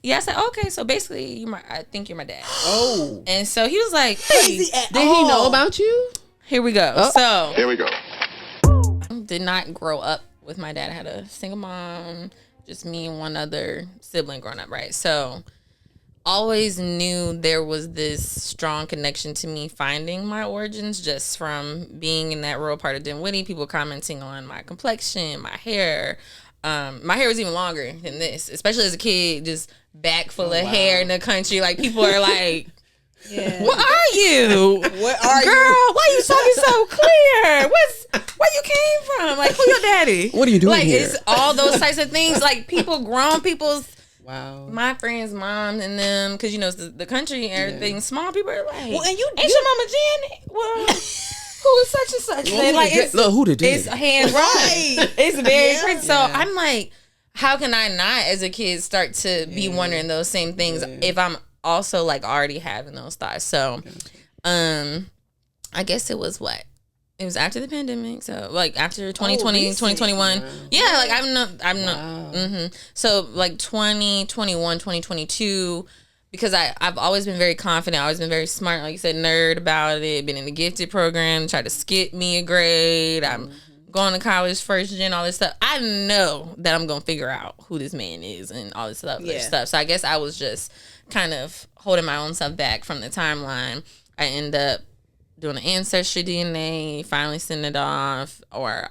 Yeah, I said, okay, so basically, I think you're my dad. Oh. And so he was like, hey, did he know about you? Here we go. Oh. So Here we go. did not grow up with my dad. I had a single mom, just me and one other sibling growing up, right? So always knew there was this strong connection to me finding my origins just from being in that rural part of Dinwiddie, people commenting on my complexion, my hair. My hair was even longer than this, especially as a kid, just back full of hair in the country. Like, people are like, Yeah. what are you? What are Girl, you? why you talking so clear? Where you came from? Like, who your daddy? What are you doing like, here? It's all those types of things. Like, grown people's, Wow. my friends' moms and them, because, you know, it's the country and everything. Small people are like, Well, and ain't your mama Janet? Well, who is such and such? Well, And, like, it's, look, who the daddy? it's hands Right. It's very Yeah. crazy. So I'm like, how can I not, as a kid, start to be wondering those same things if I'm also like already having those thoughts? So, I guess it was what? It was after the pandemic. So like after 2020, 2021. Yeah, like I'm not. So like 2021, 2022. Because I've always been very confident, always been very smart, like you said, nerd about it, been in the gifted program, tried to skip me a grade. I'm going to college first gen, all this stuff. I know that I'm going to figure out who this man is and all this other stuff. So I guess I was just kind of holding my own self back from the timeline. I end up doing an ancestry DNA, finally sending it off, or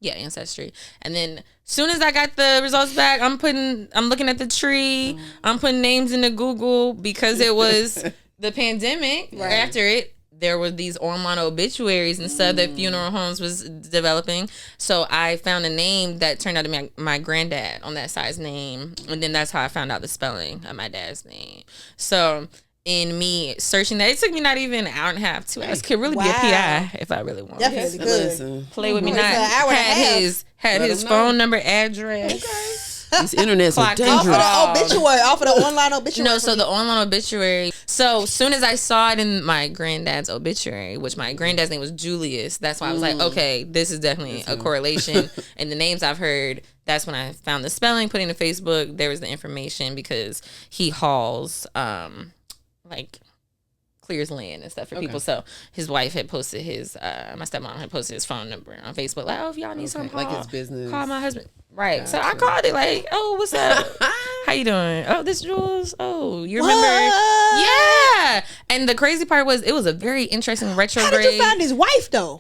ancestry. And then soon as I got the results back, I'm looking at the tree, I'm putting names into Google because it was the pandemic. Right. After it, there were these online obituaries and stuff that funeral homes was developing. So I found a name that turned out to be my granddad on that side's name. And then that's how I found out the spelling of my dad's name. So in me searching that, it took me not even an hour and a half, 2 hours. Could really be a PI if I really wanted. Definitely could. Play with me. It's Not an hour and a half. had his phone number, address. These internets are Clock dangerous. Off of the obituary, off of the online obituary. No, so the online obituary. So soon as I saw it in my granddad's obituary, which my granddad's name was Julius, that's why I was like, okay, this is definitely a correlation. And the names I've heard, that's when I found the spelling, put it in Facebook. There was the information because he hauls, like, clears land and stuff for people. So his wife had posted his, my stepmom had posted his phone number on Facebook. Like, oh, if y'all need something, like his business. Call my husband. Right. Gotcha. So I called it like, oh, what's up? How you doing? Oh, this Jules. Oh, you remember? Yeah. And the crazy part was it was a very interesting retrograde. How did you find his wife though?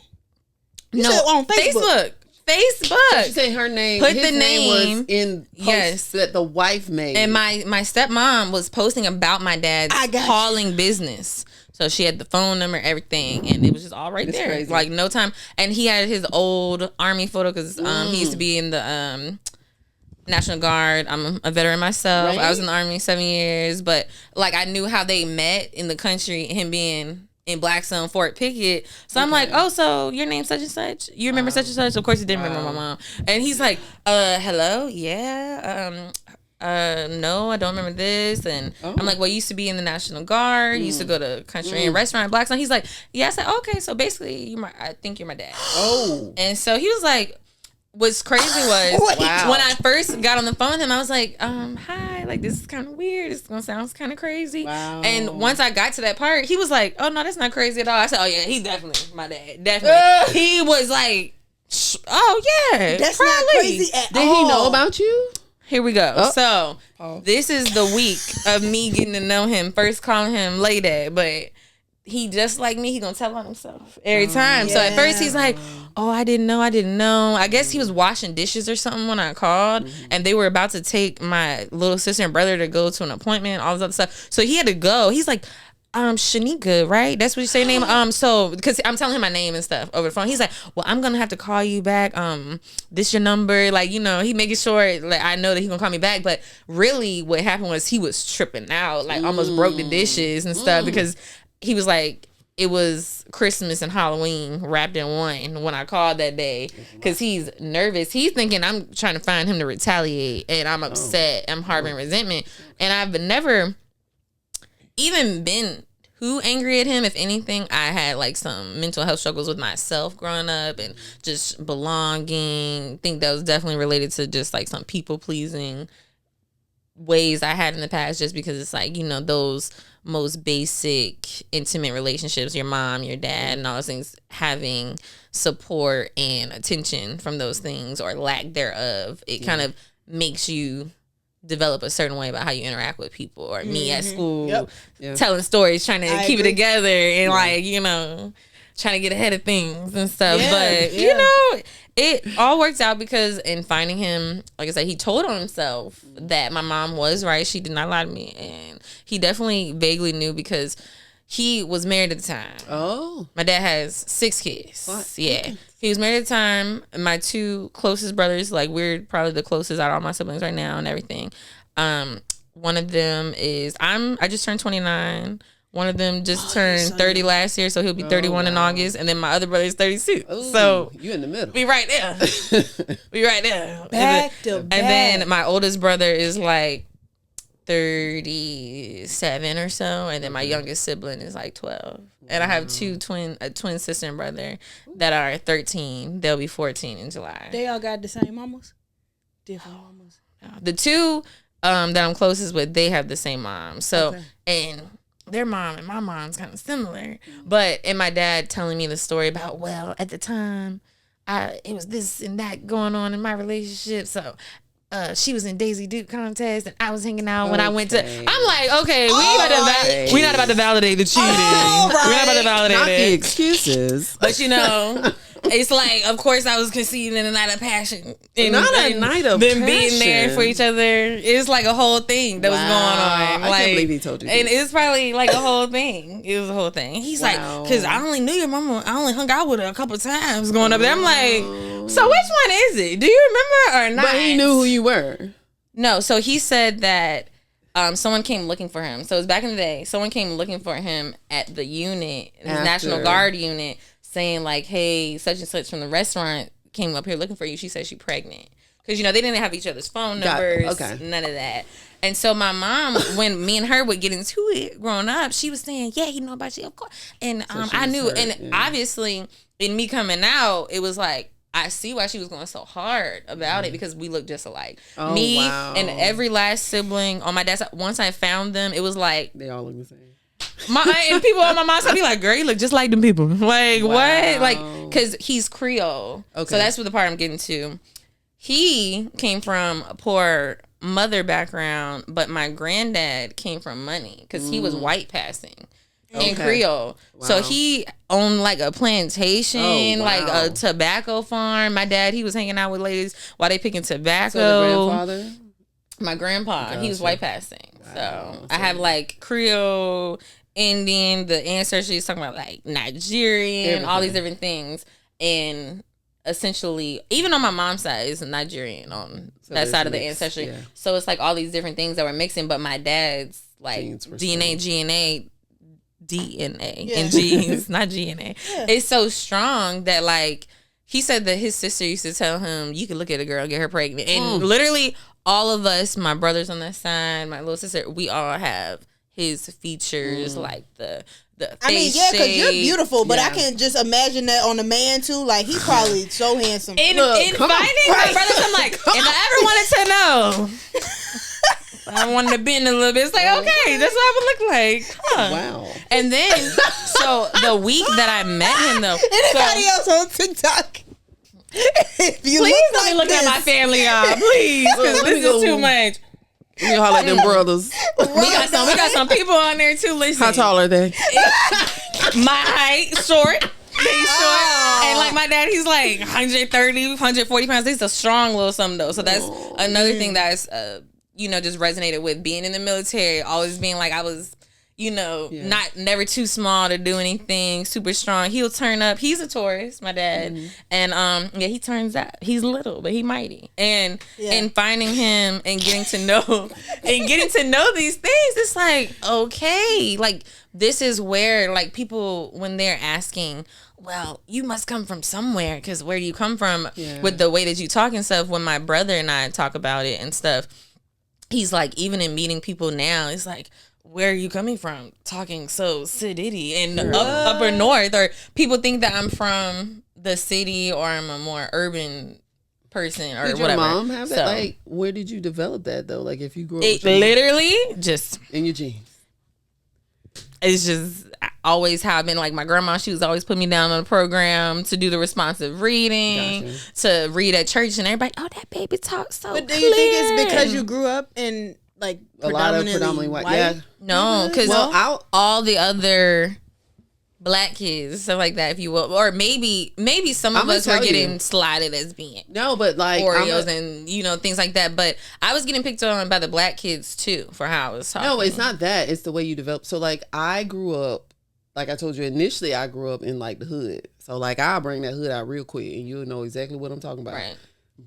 You said on Facebook. Facebook. She said her name. Put his the name was in posts that the wife made. And my stepmom was posting about my dad's hauling business. So she had the phone number, everything, and it was just all right there. Crazy. Like no time. And he had his old Army photo because he used to be in the National Guard. I'm a veteran myself. Right? I was in the Army 7 years, but like I knew how they met in the country. Him being in Blackstone, Fort Pickett. So I'm like, oh, so your name's such and such? You remember such and such? Of course he didn't remember my mom. And he's like, hello? Yeah. No, I don't remember this. And I'm like, well, you used to be in the National Guard. You used to go to country and restaurant at Blackstone. He's like, yeah. I said, okay, so basically I think you're my dad. Oh. And so he was like, what's crazy was when I first got on the phone with him, I was like, hi, like this is kind of weird. This is gonna sound kind of crazy. Wow. And once I got to that part, he was like, oh no, that's not crazy at all. I said, oh yeah, he's definitely my dad. Definitely. He was like, oh yeah, that's probably. not crazy at all. Did he know about you? Here we go. So this is the week of me getting to know him. First calling him Lay Dad, but he just like me, he gonna tell on himself every time. So at first he's like, oh, I didn't know. I guess he was washing dishes or something when I called, and they were about to take my little sister and brother to go to an appointment, all this other stuff. So he had to go. He's like, Shanika, right? That's what you say your name. So because I'm telling him my name and stuff over the phone, he's like, well, I'm gonna have to call you back. This your number, like, you know, he making sure like I know that he gonna call me back. But really, what happened was he was tripping out, like almost broke the dishes and stuff because he was like, it was Christmas and Halloween wrapped in one when I called that day because he's nervous. He's thinking I'm trying to find him to retaliate, and I'm upset. I'm harboring resentment, and I've never even been too angry at him. If anything, I had like some mental health struggles with myself growing up and just belonging. I think that was definitely related to just like some people pleasing ways I had in the past, just because it's like, those most basic intimate relationships, your mom, your dad, and all those things, having support and attention from those things or lack thereof, it kind of makes you develop a certain way about how you interact with people, or me at school telling stories, trying to keep it together and trying to get ahead of things and stuff. But it all worked out, because in finding him, like I said, he told on himself that my mom was right. She did not lie to me. And he definitely vaguely knew, because he was married at the time. Oh. My dad has 6 kids. What? Yeah. He was married at the time. My 2 closest brothers, like, we're probably the closest out of all my siblings right now and everything. One of them is, I just turned 29. One of them just turned 30 last year, so he'll be 31 in August. And then my other brother is 32. Ooh, so you in the middle. We right there. We right there. Back to back. And then my oldest brother is like 37 or so, and then my youngest sibling is like 12. And I have a twin sister and brother that are 13. They'll be 14 in July. They all got the same mamas? Different mamas? The 2 that I'm closest with, they have the same mom. So, and their mom and my mom's kind of similar. But, and my dad telling me the story about, well, at the time, it was this and that going on in my relationship. So, she was in Daisy Duke contest, and I was hanging out when I went to. I'm like, okay, we're not about to validate the cheating. We're not about to validate not it. The excuses, but it's like, of course, I was conceived in a night of passion. And, not a night of them passion. being there for each other. It's like a whole thing that was going on. I can't believe he told you. And it's probably like a whole thing. It was a whole thing. He's like, because I only knew your mama. I only hung out with her a couple times going up there. I'm like, so which one is it? Do you remember or not? But he knew who you were. No, so he said that someone came looking for him. So it was back in the day. Someone came looking for him at the unit, the National Guard unit, saying like, hey, such and such from the restaurant came up here looking for you. She said she's pregnant. Because, they didn't have each other's phone numbers, none of that. And so my mom, when me and her would get into it growing up, she was saying, yeah, he know about you, of course. And so I knew. Obviously, in me coming out, it was like, I see why she was going so hard about it, because we look just alike. Me and every last sibling on my dad's side, once I found them, it was like... They all look the same. And people on my mom's side be like, girl, you look just like them people. Like, what? Like, because he's Creole. Okay. So that's what the part I'm getting to. He came from a poor mother background, but my granddad came from money, because he was white passing. In Creole. Wow. So he owned like a plantation, like a tobacco farm. My dad, he was hanging out with ladies while they picking tobacco. So the grandfather? My grandpa, he was white passing. Wow. So I have like Creole, Indian, the ancestry is talking about like Nigerian, all these different things. And essentially, even on my mom's side, is Nigerian on that side of the ancestry. Yeah. So it's like all these different things that were mixing, but my dad's like DNA, and genes, not GNA. Yeah. It's so strong that like he said that his sister used to tell him, you can look at a girl and get her pregnant. And literally all of us, my brothers on that side, my little sister, we all have his features, like the I mean, yeah, because you're beautiful, but I can just imagine that on a man too. Like, he's probably so handsome. In finding my brothers, I'm like, if I ever wanted to know, I wanted to bend a little bit. It's like, okay, that's what I would look like. Huh. Wow. And then, so the week that I met him, though. Anybody else on TikTok? Please don't be looking at my family, y'all. Please, because this is too much. You holler at them brothers. We got some people on there too. Listen. How tall are they? My height, short. They short. And like my dad, he's like 130, 140 pounds. He's a strong little something though. So that's another thing that's just resonated with being in the military, always being like I was, never too small to do anything, super strong. He'll turn up. He's a Taurus, my dad. And he turns up. He's little, but he mighty. And finding him and getting to know these things, it's like, okay, like this is where like people, when they're asking, well, you must come from somewhere, because where do you come from with the way that you talk and stuff. When my brother and I talk about it and stuff, he's like, even in meeting people now, it's like, where are you coming from? Talking so city and upper north, or people think that I'm from the city or I'm a more urban person or Did whatever. your mom have that? So, Like, where did you develop that though? Like, if you grew up it with your mom literally just in your genes. it's just always how I've been. Like my grandma, she was always putting me down on a program to do the responsive reading, to read at church, and everybody, oh, that baby talks so But do clear. you think it's because you grew up in like A lot of predominantly white. Yeah. No, because all the other black kids, stuff like that, if you will, or maybe some of us were getting slotted as being but like Oreos and things like that. But I was getting picked on by the black kids too for how I was talking. No, it's not that. It's the way you develop. So like I grew up, like I told you initially, I grew up in like the hood. So like I'll bring that hood out real quick, and you'll know exactly what I'm talking about.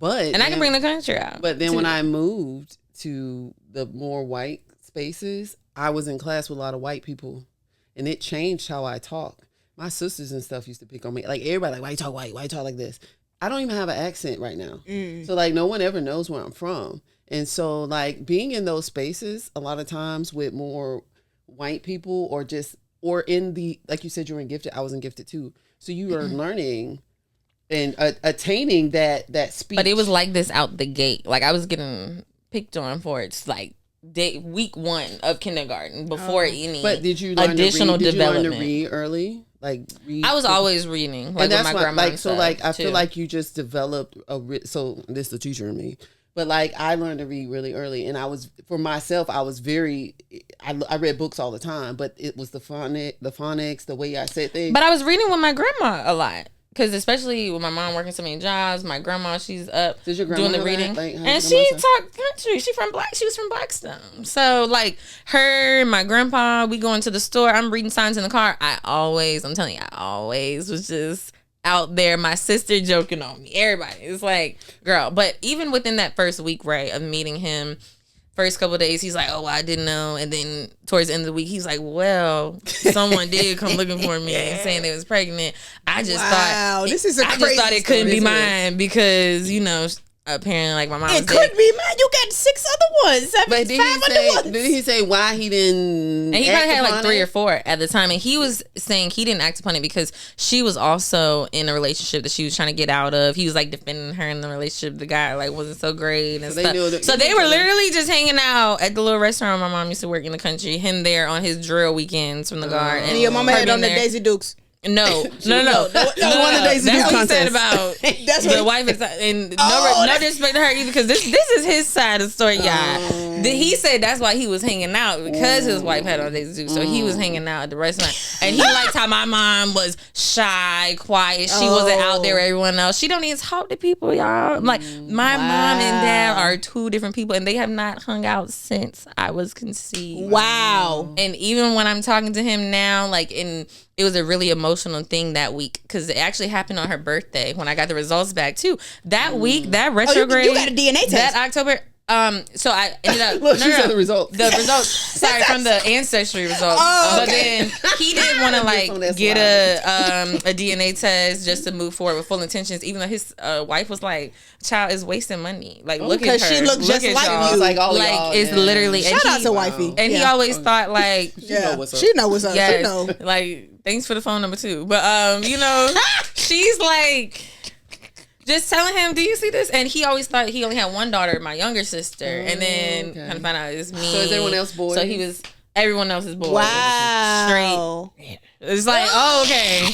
Right. And I can bring the country out. But then when I moved to the more white spaces, I was in class with a lot of white people. And it changed how I talk. My sisters and stuff used to pick on me. Like, everybody, like, why you talk white? Why you talk like this? I don't even have an accent right now. So, like, no one ever knows where I'm from. And so, like, being in those spaces, a lot of times with more white people or in the, like you said, you were in gifted. I was in gifted, too. So, you are learning and attaining that speech. But it was like this out the gate. Like, I was getting picked on for it's like week 1 of kindergarten before any but did you learn additional to read? development. Did you learn to read early? Like read. I was always reading, like and that's with my why, grandma. like so, like I feel like you just developed so this is the teacher in me, but like I learned to read really early, and I was for myself. I was I read books all the time, but it was the phonics, the way I said things. But I was reading with my grandma a lot. Because especially with my mom working so many jobs, my grandma, she's up doing the reading. And she talked country. She was from Blackstone. So like her, my grandpa, we going to the store. I'm reading signs in the car. I always was just out there. My sister joking on me. Everybody. It's like, girl. But even within that first week, right, of meeting him, first couple of days, he's like, oh, I didn't know. And then towards the end of the week, he's like, well, someone did come looking for me and saying they was pregnant. I just thought it couldn't be mine because, apparently, like my mom. It could be mine. You got 6 other ones. But did he say why he didn't? And he probably had like 3 or 4 at the time, and he was saying he didn't act upon it because she was also in a relationship that she was trying to get out of. He was like defending her in the relationship. The guy like wasn't so great and stuff. So they were literally just hanging out at the little restaurant my mom used to work in the country. Him there on his drill weekends from the guard. And your mama had on the Daisy Dukes. No. That's what he said about the wife is, and no disrespect to her either, because this is his side of the story, y'all. He said that's why he was hanging out because his wife had on Daisy Dukes, so he was hanging out at the restaurant, and he liked how my mom was shy, quiet. She wasn't out there with everyone else. She don't even talk to people, y'all. Like my mom and dad are 2 different people, and they have not hung out since I was conceived. Wow. And even when I'm talking to him now, like it was a really emotional thing that week because it actually happened on her birthday when I got the results back too. That week, that retrograde, you got a DNA test that October. So I ended up. Look, she said the results. The results. Sorry, from the ancestry results. Oh, okay. But then he didn't want to like get a DNA test just to move forward with full intentions, even though his wife was like, "Child is wasting money. Like, look at her. She looked just like y'all. you. Like all like y'all, it's literally. Shout out to wifey. And he always thought like, She know what's up. She know what's up. yes, She know. like thanks for the phone number too. But she's like. Just telling him, do you see this? And he always thought he only had one daughter, my younger sister. And then kind of found out it's me. So is everyone else boys? So everyone else is boys. Wow. Straight. It's like, oh, okay.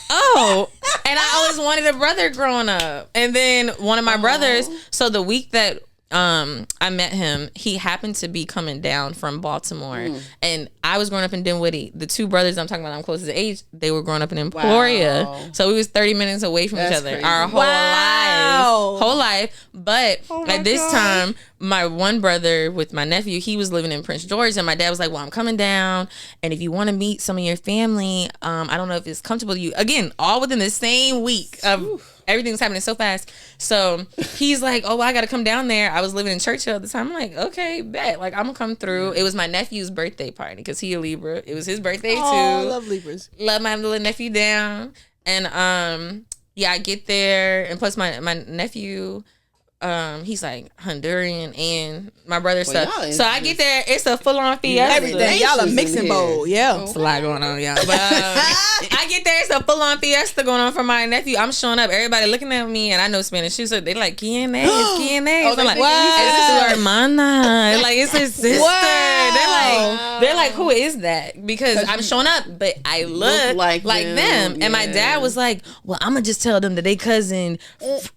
Oh. And I always wanted a brother growing up. And then one of my brothers, so the week that I met him, he happened to be coming down from Baltimore, and I was growing up in Dinwiddie. The 2 brothers I'm talking about, I'm closest to age, they were growing up in Emporia. Wow. So we was 30 minutes away from each other crazy. Our whole life. But at this time, my one brother with my nephew, he was living in Prince George, and my dad was like, well, I'm coming down, and if you want to meet some of your family, I don't know if it's comfortable to you. Again, all within the same week of everything's happening so fast. So he's like, oh, well, I got to come down there. I was living in Churchill at the time. I'm like, okay, bet. Like, I'm going to come through. It was my nephew's birthday party because he a Libra. It was his birthday, too. I love Libras. Love my little nephew down. And, I get there. And plus, my nephew, he's like Honduran and my brother's stuff. So I get there, it's a full on fiesta. Everything. Y'all a mixing bowl. Yeah. It's a lot going on, y'all. But I get there, it's a full on fiesta going on for my nephew. I'm showing up, everybody looking at me, and I know Spanish. So they like, ¿Quién es? ¿Quién es? I'm like, it's su hermana. Like, it's his sister. Wow. They're like, who is that? Because I'm showing up, but I look like them. And my dad was like, well, I'm gonna just tell them that they cousin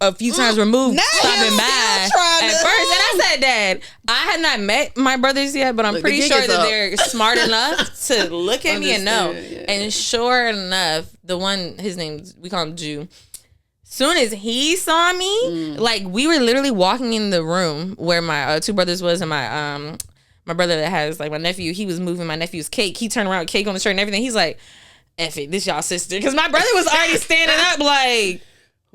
a few times removed stopping by at first. And I said, Dad, I had not met my brothers yet, but I'm pretty sure that they're smart enough to look at me and know. Yeah. And sure enough, the one, his name, we call him Jew. Soon as he saw me, like, we were literally walking in the room where my two brothers was, and my brother that has, like, my nephew, he was moving my nephew's cake. He turned around with cake on the shirt and everything. He's like, F it, this y'all sister. Because my brother was already standing up like,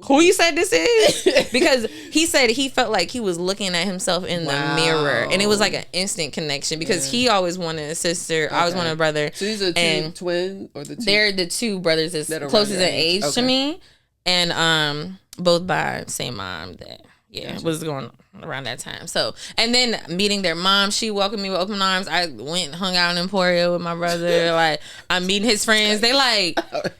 who you said this is? Because he said he felt like he was looking at himself in the mirror. And it was like an instant connection because he always wanted a sister. I always wanted a brother. So these are two twin or the two? They're the two brothers that's closest in age to me. And both by same mom that was going on around that time. So, and then meeting their mom, she welcomed me with open arms. I went and hung out in Emporia with my brother. Like, I'm meeting his friends. They like,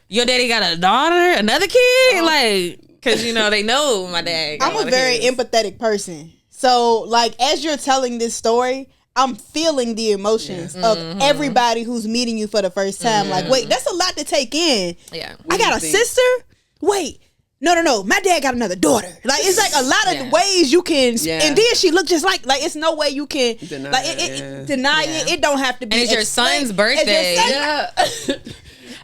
your daddy got a daughter, another kid? Like, because, you know, they know my dad got I'm a very empathetic person. So, like, as you're telling this story, I'm feeling the emotions of everybody who's meeting you for the first time. Like, wait, that's a lot to take in. Yeah. I got a sister? Wait. No. My dad got another daughter. Like, it's like a lot of ways you can, and then she looked just like it's no way you can deny it. It don't have to be. And it's your son's birthday.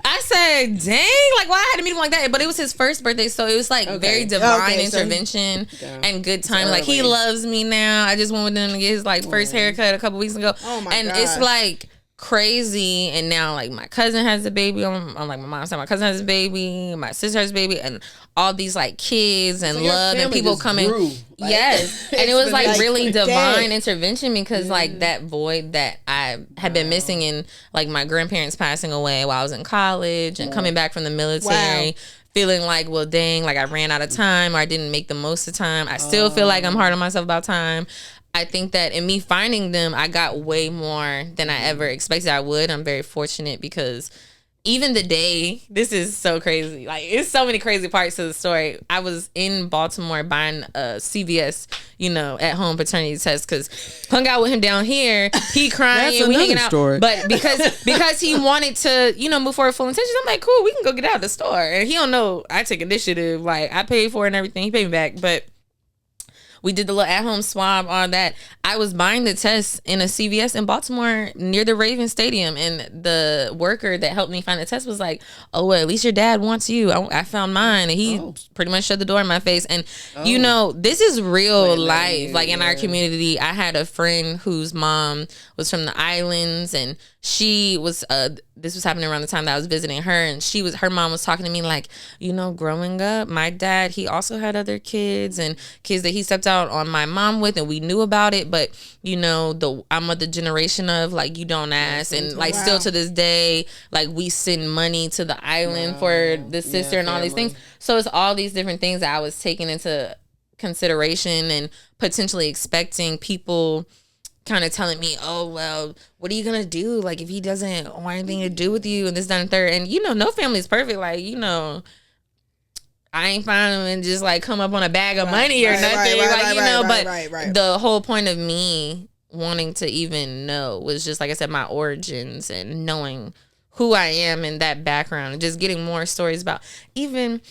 I said, dang, like, why I had to meet him like that? But it was his first birthday, so it was like very divine intervention and good time. Like, he loves me now. I just went with him to get his like first haircut a couple weeks ago. Oh my God. It's like crazy. And now, like, my cousin has a baby. I'm like, my mom said my cousin has a baby, my sister has a baby, and all these like kids and love and people coming. Like, yes. And it was like really divine intervention because like that void that I had been missing in like my grandparents passing away while I was in college and coming back from the military. Feeling like, well, dang, like I ran out of time or I didn't make the most of time. I still feel like I'm hard on myself about time. I think that in me finding them, I got way more than I ever expected I would. I'm very fortunate because even the day, this is so crazy. Like, it's so many crazy parts to the story. I was in Baltimore buying a CVS, at home paternity test because hung out with him down here. He crying, we hanging out. Story. But because he wanted to, move forward with full intentions, I'm like, cool, we can go get out of the store. And he don't know I take initiative. Like, I paid for it and everything. He paid me back, but we did the little at-home swab, all that. I was buying the test in a CVS in Baltimore near the Ravens Stadium, and the worker that helped me find the test was like, oh, well, at least your dad wants you. I found mine, and he pretty much shut the door in my face. And, this is real life. Like, in our community, I had a friend whose mom was from the islands, and she was this was happening around the time that I was visiting her, and her mom was talking to me like, growing up, my dad, he also had other kids and kids that he stepped out on my mom with, and we knew about it, but I'm of the generation of like, you don't ask, and like still to this day, like, we send money to the island for the sister and all these things. So it's all these different things that I was taking into consideration and potentially expecting people kind of telling me, oh, well, what are you gonna do, like, if he doesn't want anything to do with you and this, that, and third. And no family is perfect. Like, I ain't find him and just like come up on a bag of money or nothing. But the whole point of me wanting to even know was just, like I said, my origins and knowing who I am and that background and just getting more stories about even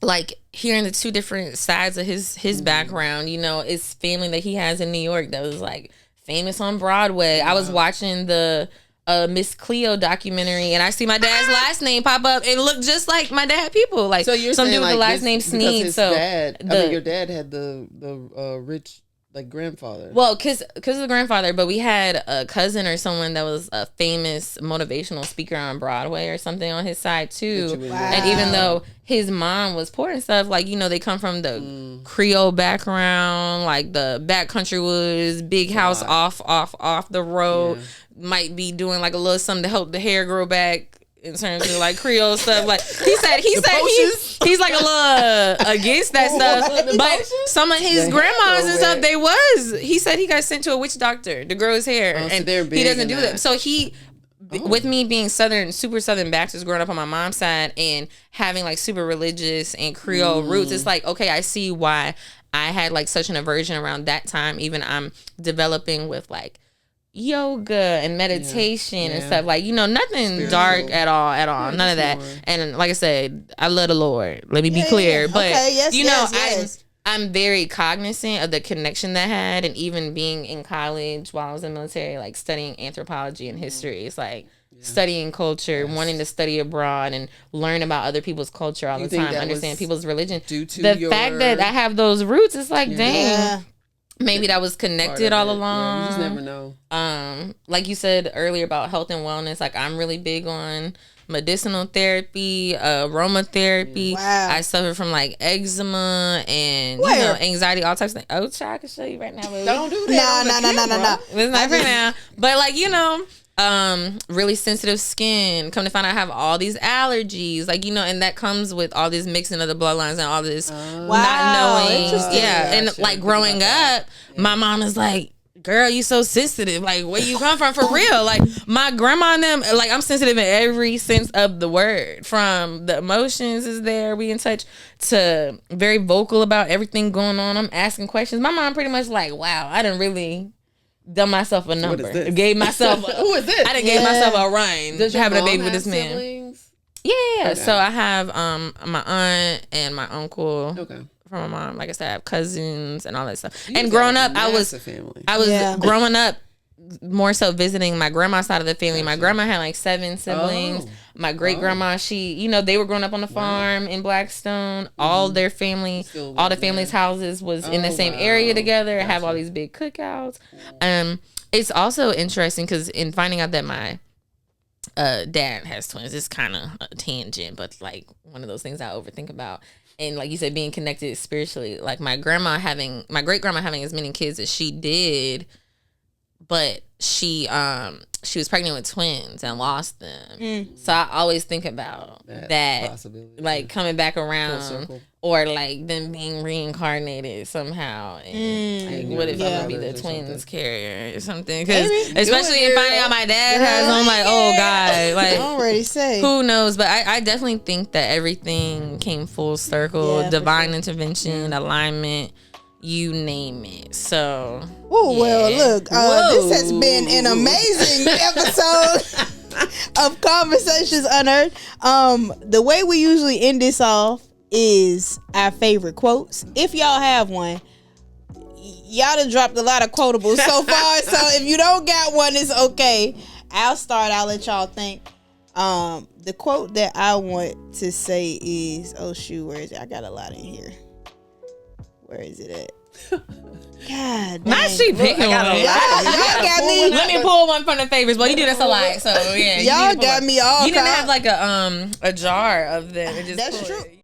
like hearing the two different sides of his background. It's family that he has in New York that was like famous on Broadway. I was watching the Miss Cleo documentary, and I see my dad's last name pop up and look just like my dad people. Like, so you're some saying dude with like the last name Sneed. So your dad had the rich like grandfather. Well, because of the grandfather, but we had a cousin or someone that was a famous motivational speaker on Broadway or something on his side too. And even though his mom was poor and stuff, like, they come from the Creole background, like the backcountry woods, big house off the road, might be doing like a little something to help the hair grow back in terms of like Creole stuff. Like he said he's like a little against that stuff. But some of his grandmas and stuff, he said he got sent to a witch doctor to grow his hair, and he doesn't do that. So with me being super Southern Baptist, growing up on my mom's side and having like super religious and Creole roots, it's like, okay, I see why I had like such an aversion around that time. Even I'm developing with like yoga and meditation and stuff, like, nothing spiritual, dark at all, none of that. And like I said, I love the Lord, let me be clear, but I'm very cognizant of the connection that had, and even being in college while I was in the military, like studying anthropology and history. It's like studying culture, wanting to study abroad and learn about other people's culture all the time, understand people's religion. The fact that I have those roots, it's like, dang, maybe that was connected all along. You just never know. Like you said earlier about health and wellness, like I'm really big on medicinal therapy, aromatherapy. Wow. I suffer from like eczema and anxiety, all types of things. Oh, child, I can show you right now. Baby. Don't do that. No. It's not for now. But like, really sensitive skin. Come to find out I have all these allergies, like, and that comes with all this mixing of the bloodlines and all this not knowing. And like growing up, my mom is like, girl, you so sensitive. Like, where you come from for real? Like, my grandma and them, like, I'm sensitive in every sense of the word. From the emotions is there, we in touch, to very vocal about everything going on. I'm asking questions. My mom pretty much like, wow, I done really done myself a number. Gave myself who is this? I done gave myself a run. Does having your a baby mom with this man. Siblings? Yeah. Okay. So I have my aunt and my uncle. Okay. From my mom, like I said, I have cousins and all that stuff. And growing up, I was family. Growing up more so visiting my grandma's side of the family. My grandma had like 7 siblings. My great grandma, she, they were growing up on the farm in Blackstone. All their family, all the family's houses was in the same area together. Have all these big cookouts. It's also interesting because in finding out that my dad has twins, it's kind of a tangent, but like one of those things I overthink about. And like you said, being connected spiritually, like my great grandma having as many kids as she did, but she was pregnant with twins and lost them. So I always think about that like coming back around, or like them being reincarnated somehow. And like, what if I'm gonna be the twins carrier or something? Because especially in finding out my dad has, I'm like, oh God, like, I already say, who knows? But I definitely think that everything came full circle, divine intervention, alignment. You name it. So, well, look, this has been an amazing episode of Conversations Unearthed. The way we usually end this off is our favorite quotes. If y'all have one, y'all done dropped a lot of quotables so far. So if you don't got one, it's okay. I'll start. I'll let y'all think. The quote that I want to say is, where is it? I got a lot in here. Where is it at? God, not she picking one. Y'all got me. Let me pull one from the favorites. Well, you do this a lot, so yeah. Y'all got me all. You didn't have like a jar of them. That's true.